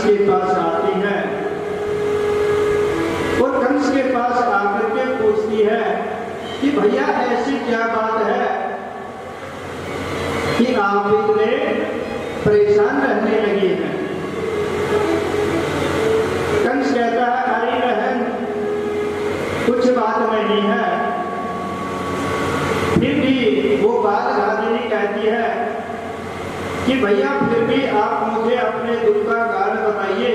के पास आती है और कंस के पास आकर के पूछती है कि भैया ऐसी क्या बात है कि आप इतने परेशान रहने लगे हैं। कंस कहता है अरे बहन कुछ बात नहीं है। फिर भी वो बात गांधी कहती है कि भैया फिर भी आप मुझे अपने दुख का कारण बताइए,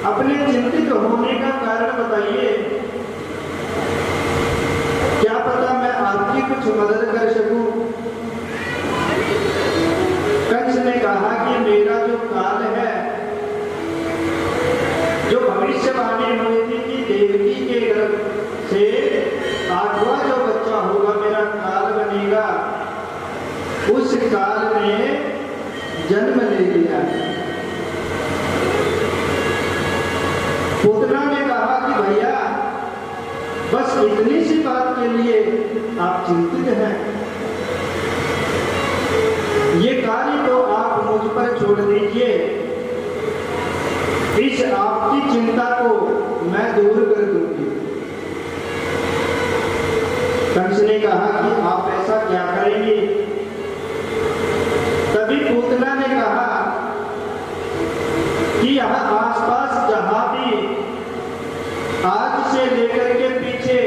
अपने चिंतित होने का कारण बताइए, क्या पता मैं आपकी कुछ मदद कर सकूं। कंस ने कहा कि मेरा जो काल है, जो भविष्यवाणी हुई थी कि देवकी के गर्भ से 8वां जो बच्चा होगा मेरा काल बनेगा, उस काल में जन्म ले लिया। पूतना ने कहा कि भैया बस इतनी सी बात के लिए आप चिंतित हैं, ये कार्य तो आप मुझ पर छोड़ दीजिए, इस आपकी चिंता को मैं दूर कर दूंगी। कंस ने कहा कि आप ऐसा क्या करेंगे। तभी पूतना ने कहा कि यहाँ आसपास जहां भी आज से लेकर के पीछे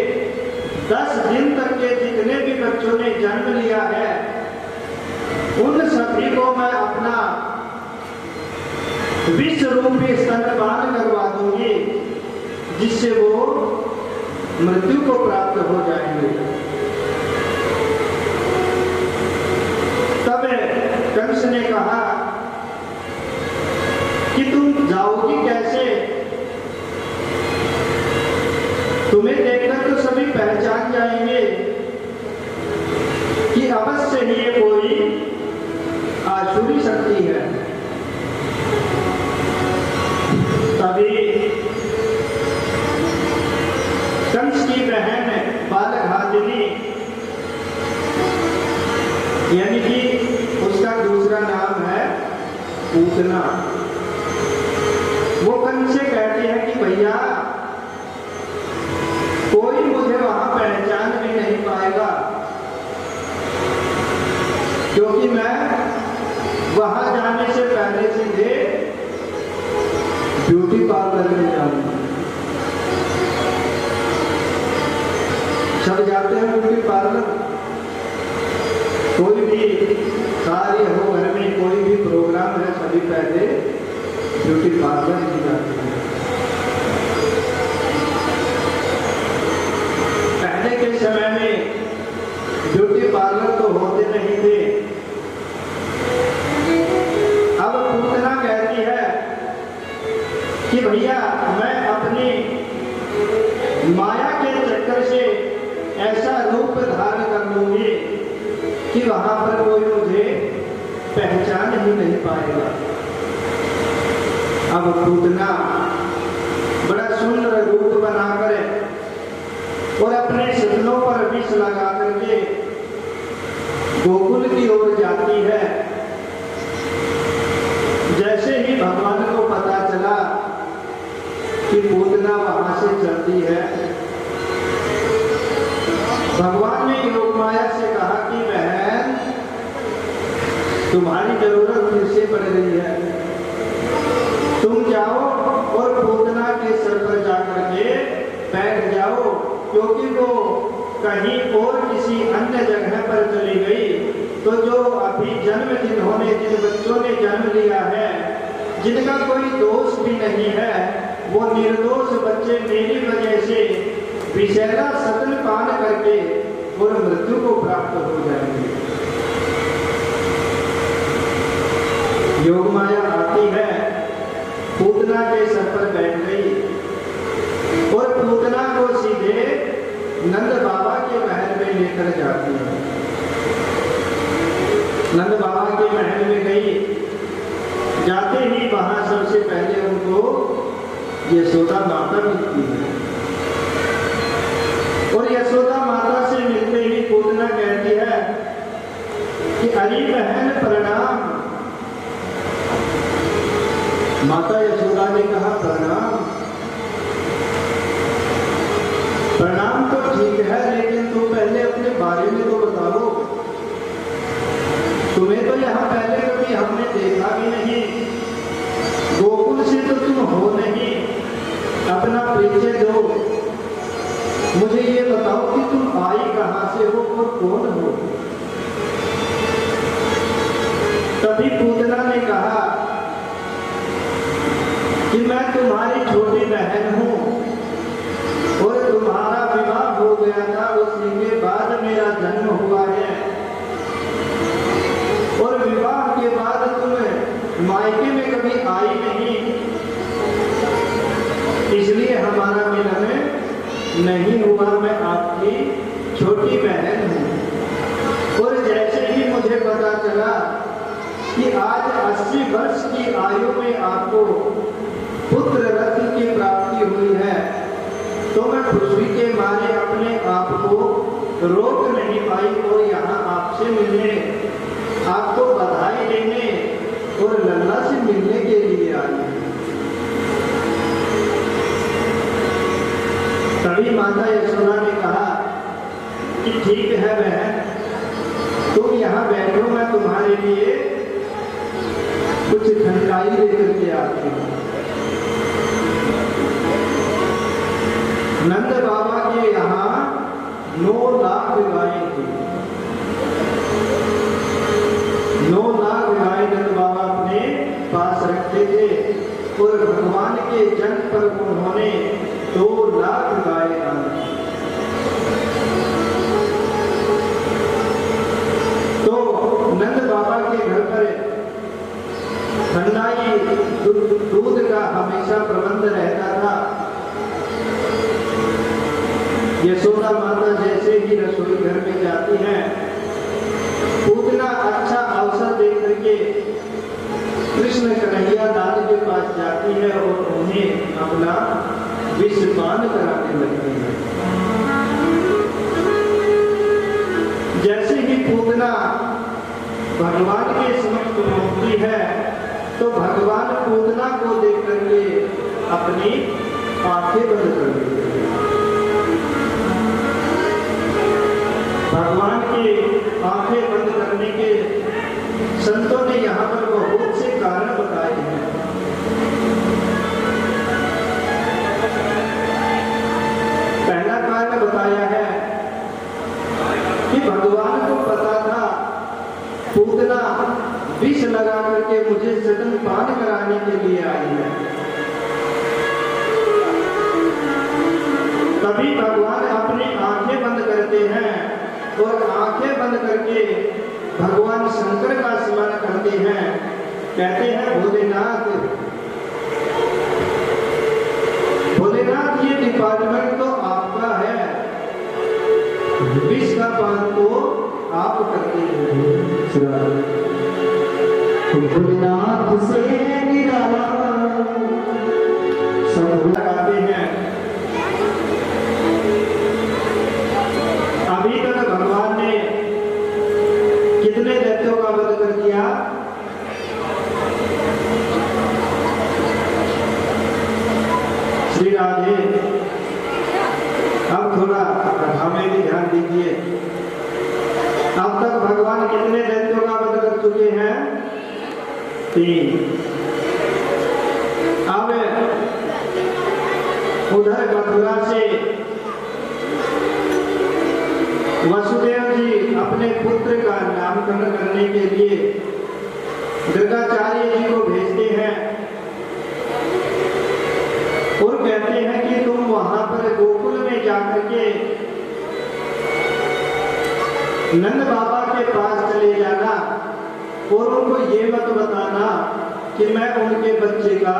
10 दिन तक के जितने भी बच्चों ने जन्म लिया है, उन सभी को मैं अपना विश्व रूपी स्तनपान करवा दूंगी, जिससे वो मृत्यु को प्राप्त हो जाएंगे। तब कंस ने कहा कि तुम जाओगी कैसे, तुम्हें देखकर तो सभी पहचान जाएंगे कि अवश्य ही ये कोई आसुरी शक्ति है। तभी कंस की बहन बालघातिनी, यानी कि उसका दूसरा नाम है पूतना, वो कंस से कहती है कि भैया कोई मुझे वहां पहचान भी नहीं पाएगा, क्योंकि मैं वहां जाने से पहले सीधे ब्यूटी पार्लर में जाऊंगा। सब जाते हैं ब्यूटी पार्लर, कोई भी कार्य हो घर में, कोई भी प्रोग्राम है, सभी पहले ब्यूटी पार्लर ही जाते हैं। पहले के समय में ब्यूटी पार्लर तो होते नहीं थे। अब पूतना कहती है कि भैया मैं अपनी माया के चक्कर से ऐसा रूप धारण कर लूंगी कि वहां पर कोई मुझे पहचान ही नहीं पाएगा। अब पूतना बड़ा सुंदर रूप बनाकर और अपने सपनों पर विष लगा करके गोकुल की ओर जाती है। जैसे ही भगवान को पता चला कि पूतना वहां से चलती है, भगवान ने योगमाया से कहा कि बहन तुम्हारी जरूरत फिर से पड़ रही है, तुम जाओ और पूतना के सर पर जाकर के बैठ जाओ, क्योंकि वो कहीं और किसी अन्य जगह पर चली गई तो जो अभी जन्म जिन्होंने जिन बच्चों ने जन्म लिया है, जिनका कोई दोष भी नहीं है, वो निर्दोष बच्चे मेरी वजह से विषैला सतन पान करके और मृत्यु को प्राप्त हो जाएंगे। योगमाया आती है, पूतना के सर पर बैठ गई और पूतना को सीधे नंद बाबा के महल में लेकर जाती है। नंद बाबा के महल में गई, जाते ही वहां सबसे पहले उनको यशोदा माता मिलती है और यशोदा माता से मिलते ही पूतना कहती है कि अरे बहन प्रणाम, माता यशोदा ने कहा प्रणाम। प्रणाम तो ठीक है, लेकिन तुम पहले अपने बारे में तो बताओ। तुम्हें तो यहाँ पहले कभी हमने देखा भी नहीं, गोकुल से तो तुम हो नहीं, अपना परिचय दो। मुझे ये बताओ कि तुम आई कहाँ से हो और कौन हो। तभी पूतना ने कहा कि मैं तुम्हारी छोटी बहन हूं और तुम्हारा विवाह हो गया था, उसी के बाद मेरा जन्म हुआ है और विवाह के बाद तुम मायके में कभी आई नहीं, इसलिए हमारा मिलन नहीं हुआ। मैं आपकी छोटी बहन हूं। और जैसे ही मुझे पता चला कि आज 80 वर्ष की आयु में आपको पुत्र रत्न की प्राप्ति हुई है, तो मैं खुशी के मारे अपने आप को रोक नहीं पाई और यहाँ आपसे मिलने, आपको बधाई देने और लल्ला से मिलने के लिए आई। तभी माता यशोदा ने कहा कि ठीक है बहन, तुम यहाँ बैठो, मैं तुम्हारे लिए कुछ ठंडाई लेकर के आती हूँ। नंद बाबा के यहाँ 9 लाख गायें थी। 9 लाख गाय नंद बाबा अपने पास रखते थे और भगवान के जन्म पर उन्होंने 2 लाख गाय डाली। तो नंद बाबा के घर पर ठंडाई दूध का हमेशा प्रबंध रहता था। यशोदा माता जैसे ही रसोई घर में जाती हैं, पूतना अच्छा अवसर देकर के कृष्ण कन्हैया दाद के पास जाती है और उन्हें अपना विषपान कराने लगती है। जैसे ही पूतना भगवान के समक्ष पहुंचती है, तो भगवान पूतना को देख करके अपनी आंखें बंद कर देते हैं। भगवान की आंखें बंद करने के संतों ने यहाँ पर बहुत से कारण बताए हैं। पहला कारण बताया है कि भगवान को पता था पूतना विष लगा करके मुझे स्तन पान कराने के लिए आई है। तभी भगवान अपनी आंखें बंद करते हैं और आंखें बंद करके भगवान शंकर का स्मरण करते हैं। कहते हैं भोलेनाथ, भोलेनाथ ये डिपार्टमेंट तो आपका है, विष का पान तो आप करते हैं। भोलेनाथ से निराला सब लगाते हैं। अभी तक भगवान ने कितने दैत्यों का वध कर दिया? श्री राधे, अब थोड़ा हमें भी ध्यान दीजिए। अब तक भगवान कितने दैत्यों का वध कर चुके हैं? 3। अब उधर मथुरा से वसुदेव जी अपने पुत्र का नामकरण करने के लिए गर्गाचार्य जी को भेजते हैं और कहते हैं कि तुम वहां पर गोकुल में जाकर के नंद बाबा के पास चले जाना और उनको ये मत बताना कि मैं उनके बच्चे का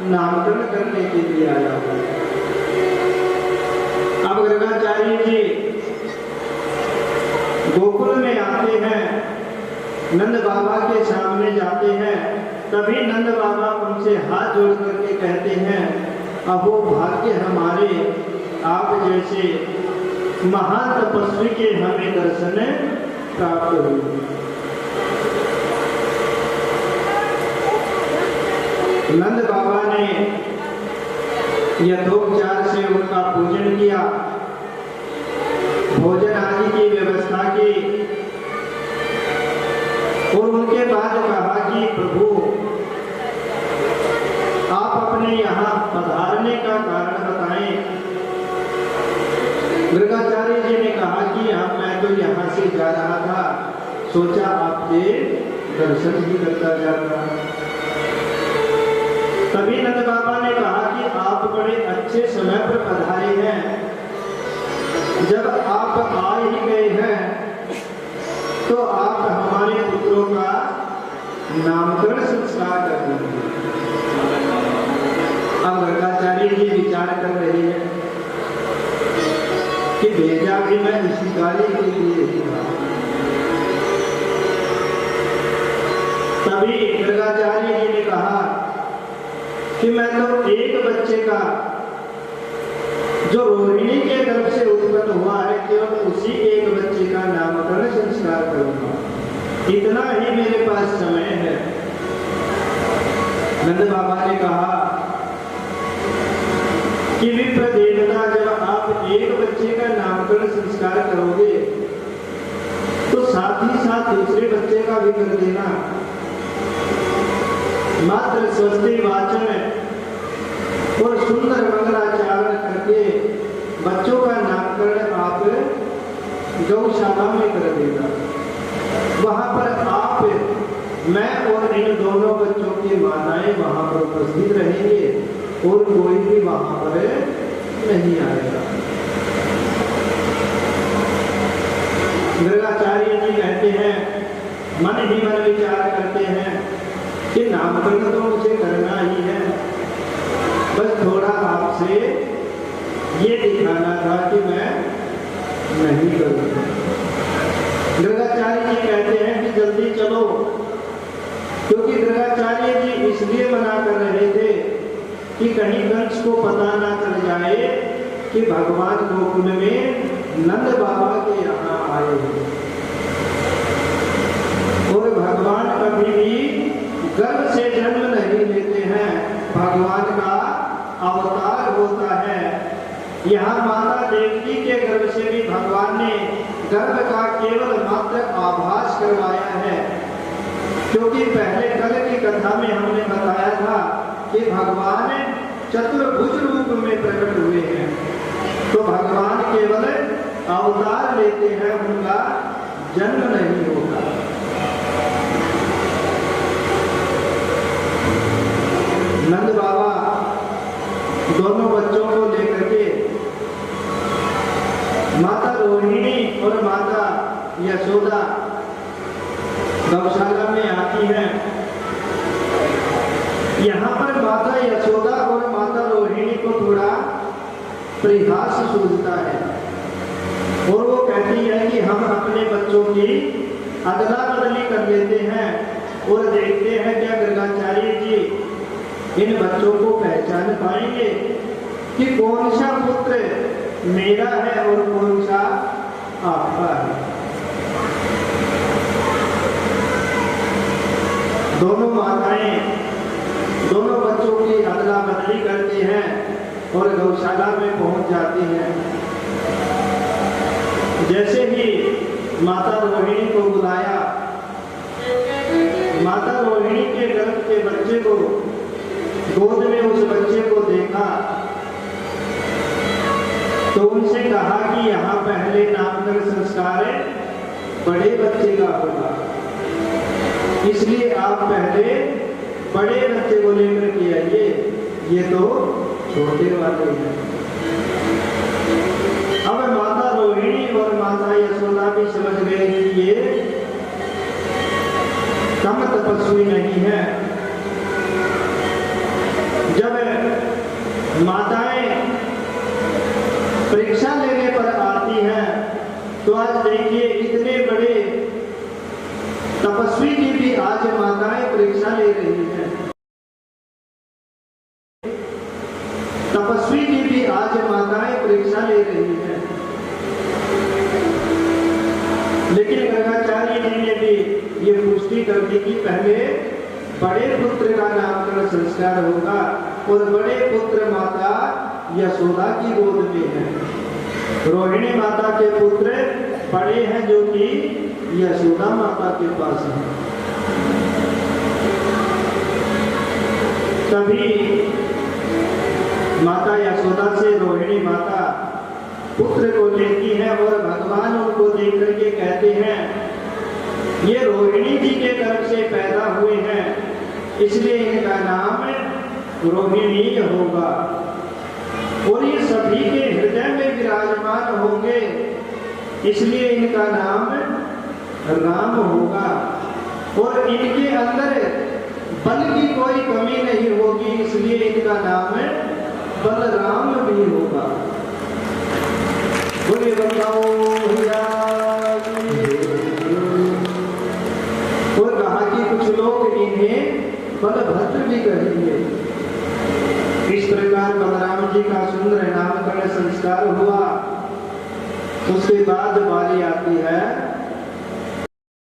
नामकरण करने के लिए आया हूं। अब गर्गाचार्य जी गोकुल में आते हैं, नंद बाबा के सामने जाते हैं। तभी नंद बाबा उनसे हाथ जोड़ करके कहते हैं, अहो भाग्य हमारे, आप जैसे महान तपस्वी के हमें दर्शन प्राप्त हुए। नंद बाबा ने यथोपचार से उनका पूजन किया, भोजन आदि की व्यवस्था की और उनके बाद कहा कि प्रभु आप अपने यहाँ पधारने का कारण बताएं। गर्गाचार्य जी ने कहा कि मैं तो यहाँ से जा रहा था, सोचा आपके दर्शन ही करता जाता। तभी नंद बाबा ने कहा कि आप बड़े अच्छे समय पर पधारे हैं, जब आप आ ही गए हैं तो आप हमारे पुत्रों का नामकरण संस्कार कर दीजिए। अब गर्गाचार्य जी विचार कर रहे हैं कि भेजा भी मैं इसी कार्य के लिए ही था। तभी गर्गाचार्य जी ने कहा कि मैं तो एक बच्चे का जो रोहिणी के गर्भ से उत्पन्न हुआ है, केवल उसी एक बच्चे का नामकरण संस्कार करूंगा, इतना ही मेरे पास समय है। नंद बाबा ने कहा कि विप्र देवता, जब आप एक बच्चे का नामकरण संस्कार करोगे तो साथ ही साथ दूसरे बच्चे का भी कर देना। मात्र स्वस्ति वाचन और सुंदर मंगलाचरण करके बच्चों का नामकरण आप गौशाला में कर देना। वहां पर आप, मैं और इन दोनों बच्चों की माताएं वहां पर उपस्थित रहेंगे और कोई भी वहां पर नहीं आएगा। गर्गाचार्य जी कहते हैं, मन ही मन विचार करते हैं कि नामकरण तो मुझे करना ही है, बस थोड़ा आपसे ये दिखाना था कि मैं नहीं करूंगा। गर्गाचार्य जी कहते हैं कि जल्दी चलो, क्योंकि गर्गाचार्य जी इसलिए मना कर रहे थे कि कहीं कंस को पता ना चल जाए कि भगवान गोकुल में नंद बाबा के यहाँ आए हैं। और भगवान कभी भी गर्भ से जन्म नहीं लेते हैं, भगवान का अवतार होता है। यहाँ माता देवकी के गर्भ से भी भगवान ने गर्भ का केवल मात्र आभास करवाया है, क्योंकि पहले कल की कथा में हमने बताया था कि भगवान चतुर्भुज रूप में प्रकट हुए हैं। तो भगवान केवल अवतार लेते हैं, उनका जन्म नहीं होता। नंद बाबा दोनों बच्चों को लेकर के माता रोहिणी और माता यशोदा गौशाला में आती हैं। यहाँ पर माता यशोदा और माता रोहिणी को थोड़ा परिहास सूझता है और वो कहती है कि हम अपने बच्चों की अदला बदली कर लेते हैं और देखते हैं क्या गर्गाचार्य जी इन बच्चों को पहचान पाएंगे कि कौन सा पुत्र मेरा है और कौन सा आपका है। दोनों माताएं दोनों बच्चों की अदला बदली करती हैं और गौशाला में पहुंच जाती हैं। जैसे ही माता रोहिणी को बुलाया, माता रोहिणी के गर्भ के बच्चे को, गोद में उस बच्चे को देखा तो उनसे कहा कि यहाँ पहले नामकरण संस्कार बड़े बच्चे का होगा, इसलिए आप पहले बड़े बच्चे को लेकर के आइए, ये तो छोटे वाले हैं। अब माता रोहिणी और माता यशोदा भी समझ गए कि ये कम तपस्वी नहीं है। जब माताएं परीक्षा लेने पर आती हैं तो आज देखिए इतने बड़े तपस्वी की भी आज माताएं परीक्षा ले रही हैं। तपस्वी की भी आज माताएं परीक्षा ले रही हैं। लेकिन गर्गाचार्य जी ने भी ये पुष्टि कर दी कि पहले बड़े पुत्र का नामकरण संस्कार होगा और बड़े पुत्र माता यशोदा की गोद में है। रोहिणी माता के पुत्र बड़े हैं जो कि यशोदा माता के पास हैं। तभी माता यशोदा से रोहिणी माता पुत्र को लेती है और भगवान उनको देख करके कहते हैं ये रोहिणी जी के गर्भ से पैदा हुए हैं, इसलिए इनका नाम रोहिणी होगा और ये सभी के हृदय में विराजमान होंगे, इसलिए इनका नाम राम होगा और इनके अंदर बल की कोई कमी नहीं होगी, इसलिए इनका नाम बलराम भी होगा। बोले बताओ भैया। और कहा कि कुछ लोग इन्हें बलभद्र भी कहेंगे। इस प्रकार बलराम जी का सुंदर नामकरण संस्कार हुआ। उसके बाद बारी आती है